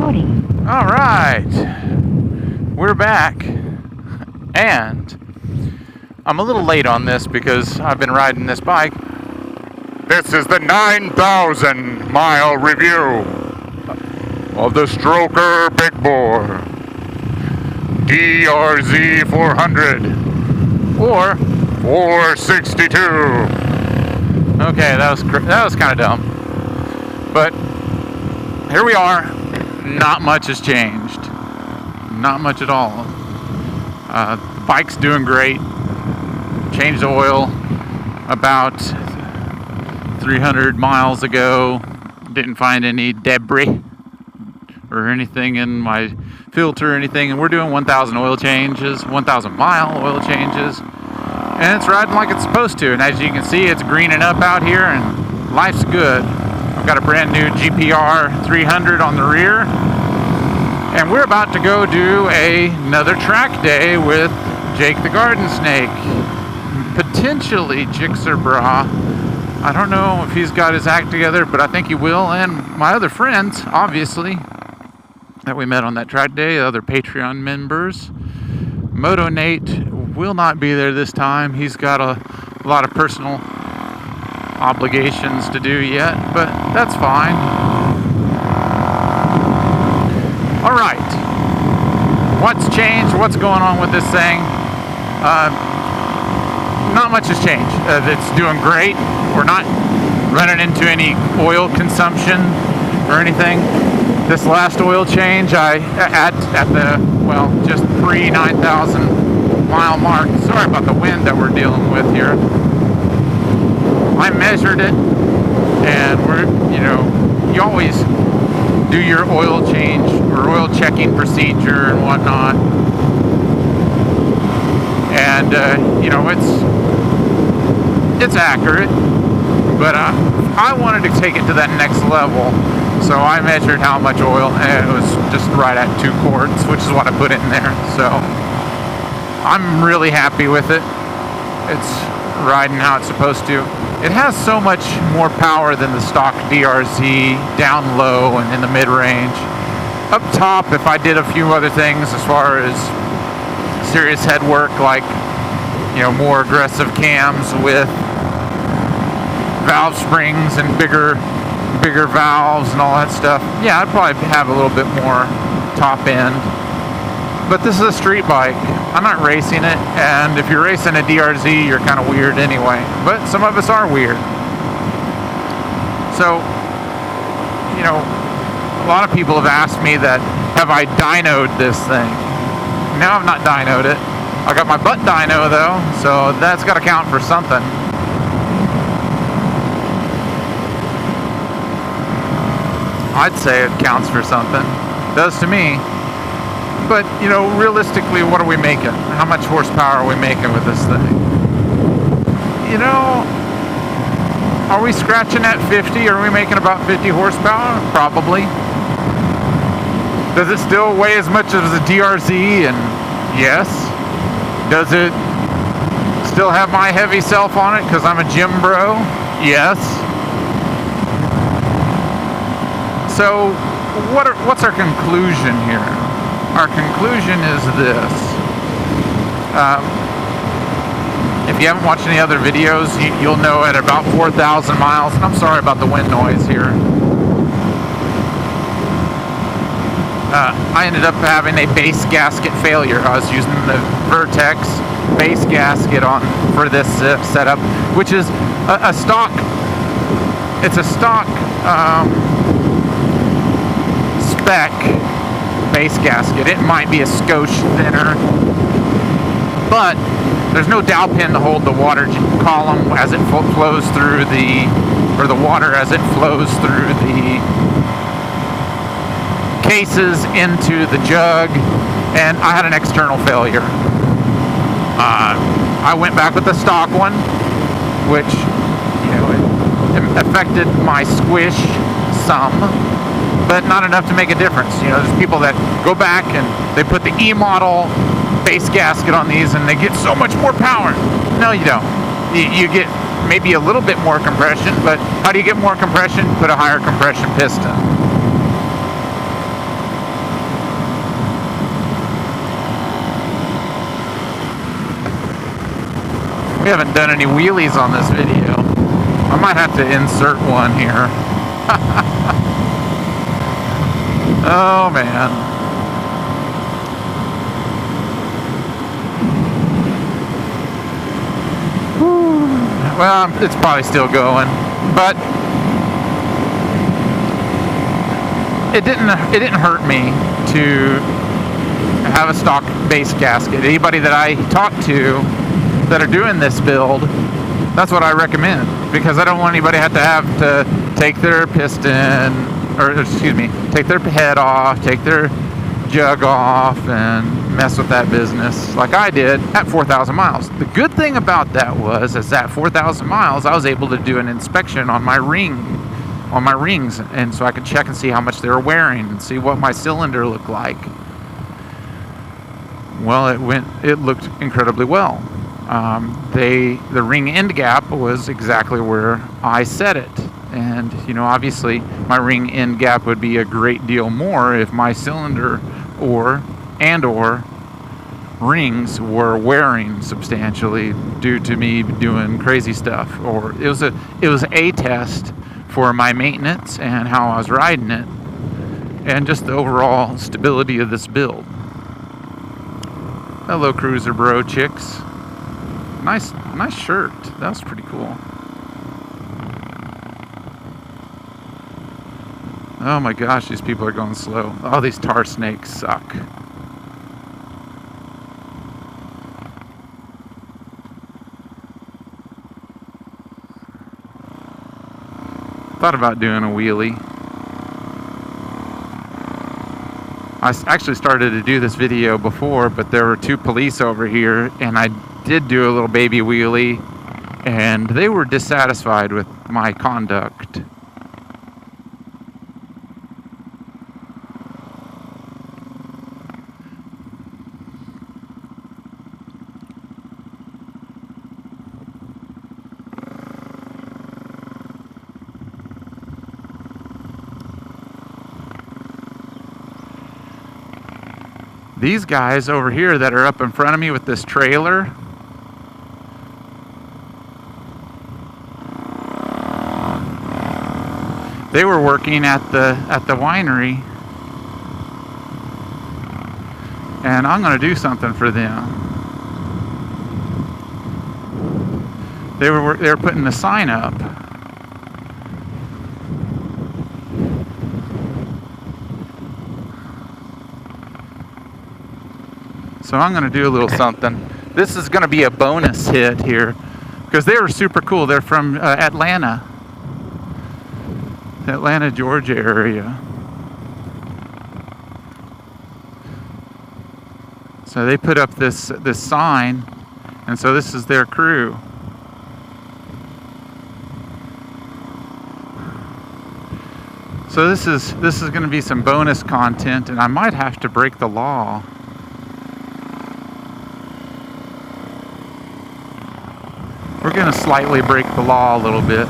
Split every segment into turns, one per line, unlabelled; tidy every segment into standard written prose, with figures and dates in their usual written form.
Loading.
All right, we're back, and I'm a little late on this because I've been riding this bike.
This is the 9,000 mile review of the Stroker Big Bore DRZ 400
Or
462.
okay, that was kind of dumb, but here we are. Not much has changed. Not much at all. The bike's doing great. Changed the oil about 300 miles ago. Didn't find any debris or anything in my filter or anything. And we're doing 1,000 oil changes, 1,000 mile oil changes. And it's riding like it's supposed to. And as you can see, it's greening up out here and life's good. I've got a brand new GPR 300 on the rear. And we're about to go do another track day with Jake the Garden Snake. Potentially Jixer Bra. I don't know if he's got his act together, but I think he will. And my other friends, obviously, that we met on that track day, other Patreon members. Moto Nate will not be there this time. He's got a lot of personal obligations to do yet, but that's fine. All right, what's changed? What's going on with this thing? Not much has changed. It's doing great. We're not running into any oil consumption or anything. This last oil change, at the just pre 9,000 mile mark. Sorry about the wind that we're dealing with here. I measured it, and you always do your oil change or oil checking procedure and whatnot. And it's accurate, but I wanted to take it to that next level. So I measured how much oil, and it was just right at 2 quarts, which is what I put in there. So I'm really happy with it. It's riding how it's supposed to. It has so much more power than the stock DRZ down low and in the mid-range. Up top, if I did a few other things as far as serious head work, like more aggressive cams with valve springs and bigger valves and all that stuff, yeah, I'd probably have a little bit more top end. But this is a street bike. I'm not racing it, and if you're racing a DRZ, you're kind of weird anyway. But some of us are weird. So, a lot of people have asked me that, have I dynoed this thing? No, I've not dynoed it. I got my butt dyno though, so that's got to count for something. I'd say it counts for something. It does to me. But, realistically, what are we making? How much horsepower are we making with this thing? Are we scratching at 50? Are we making about 50 horsepower? Probably. Does it still weigh as much as a DRZ? And yes. Does it still have my heavy self on it because I'm a gym bro? Yes. So, what's our conclusion here? Our conclusion is this. If you haven't watched any other videos, you'll know at about 4,000 miles, and I'm sorry about the wind noise here. I ended up having a base gasket failure. I was using the Vertex base gasket for this setup, which is a stock. It's a stock spec base gasket. It might be a skosh thinner, but there's no dowel pin to hold the water column as it flows through the water as it flows through the cases into the jug, and I had an external failure. I went back with the stock one, which it affected my squish some, but not enough to make a difference. There's people that go back and they put the E-model base gasket on these and they get so much more power. No, you don't. You get maybe a little bit more compression, but how do you get more compression? Put a higher compression piston. We haven't done any wheelies on this video. I might have to insert one here. Oh man. Whew. Well, it's probably still going, but it didn't hurt me to have a stock base gasket. Anybody that I talk to that are doing this build, that's what I recommend, because I don't want anybody to have to take their piston, or excuse me, take their head off, take their jug off, and mess with that business like I did at 4,000 miles. The good thing about that is at 4,000 miles, I was able to do an inspection on my rings, and so I could check and see how much they were wearing and see what my cylinder looked like. Well, it looked incredibly well. The ring end gap was exactly where I set it. And, you know, obviously my ring end gap would be a great deal more if my cylinder or rings were wearing substantially due to me doing crazy stuff. Or it was a test for my maintenance and how I was riding it, and just the overall stability of this build. Hello, Cruiser Bro chicks. Nice shirt. That was pretty cool. Oh my gosh, these people are going slow. Oh, these tar snakes suck. Thought about doing a wheelie. I actually started to do this video before, but there were two police over here, and I did do a little baby wheelie, and they were dissatisfied with my conduct. These guys over here that are up in front of me with this trailer, they were working at the winery, and I'm going to do something for them. They were putting the sign up. So I'm going to do a little something. This is going to be a bonus hit here, because they were super cool. They're from Atlanta, Georgia area. So they put up this sign, and so this is their crew. So this is going to be some bonus content, and I might have to break the law. We're going to slightly break the law a little bit.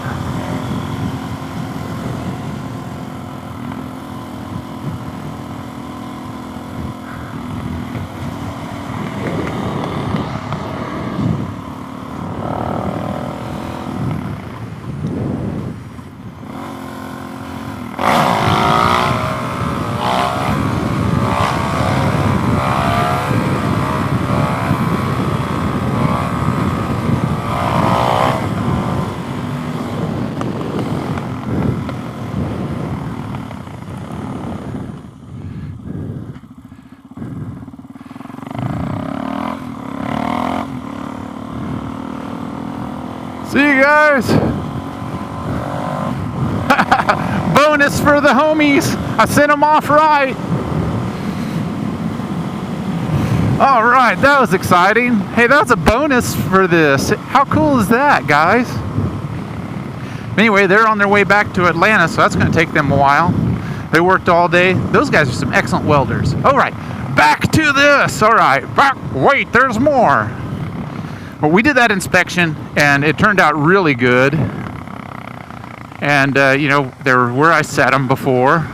See you guys. Bonus for the homies. I sent them off right. All right, that was exciting. Hey, that's a bonus for this. How cool is that, guys? Anyway, they're on their way back to Atlanta, so that's going to take them a while. They worked all day. Those guys are some excellent welders. All right, back to this. All right, wait, there's more. Well, we did that inspection, and it turned out really good. And, you know, they were where I set them before.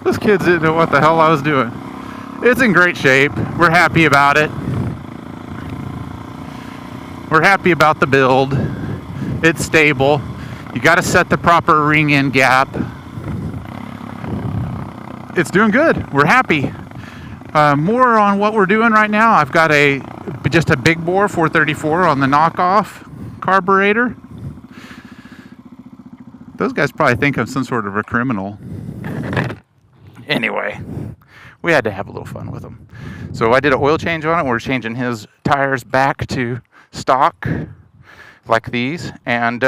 Those kids didn't know what the hell I was doing. It's in great shape. We're happy about it. We're happy about the build. It's stable. You got to set the proper ring in gap. It's doing good. We're happy. More on what we're doing right now. I've got just a big bore 434 on the knockoff carburetor. Those guys probably think I'm some sort of a criminal. Anyway, we had to have a little fun with them. So I did an oil change on it. We're changing his tires back to stock like these. And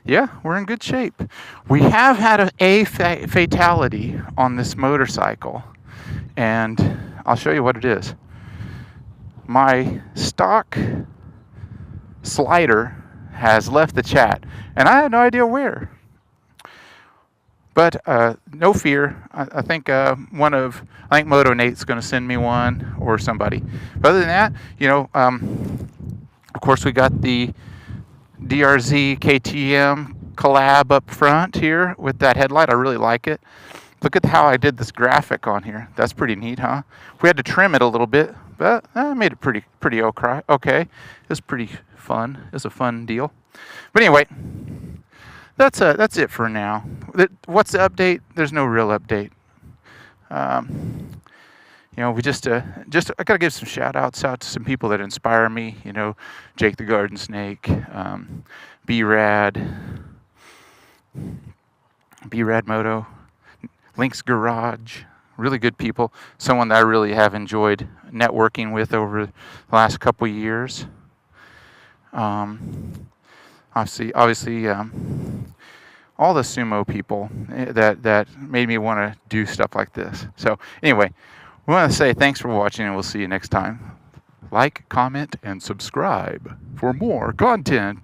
yeah, we're in good shape. We have had a fatality on this motorcycle. And I'll show you what it is. My stock slider has left the chat. And I had no idea where. But no fear. I think Moto Nate's going to send me one or somebody. But other than that, of course we got the DRZ KTM collab up front here with that headlight. I really like it. Look at how I did this graphic on here. That's pretty neat, huh? We had to trim it a little bit, but I made it pretty okay. It was pretty fun. It was a fun deal. But anyway, that's it for now. What's the update? There's no real update. We just I gotta give some shout outs out to some people that inspire me. Jake the Garden Snake, B-Rad Moto, Link's Garage, really good people. Someone that I really have enjoyed networking with over the last couple years. Obviously, all the sumo people that made me want to do stuff like this. So anyway, we want to say thanks for watching, and we'll see you next time. Like, comment, and subscribe for more content.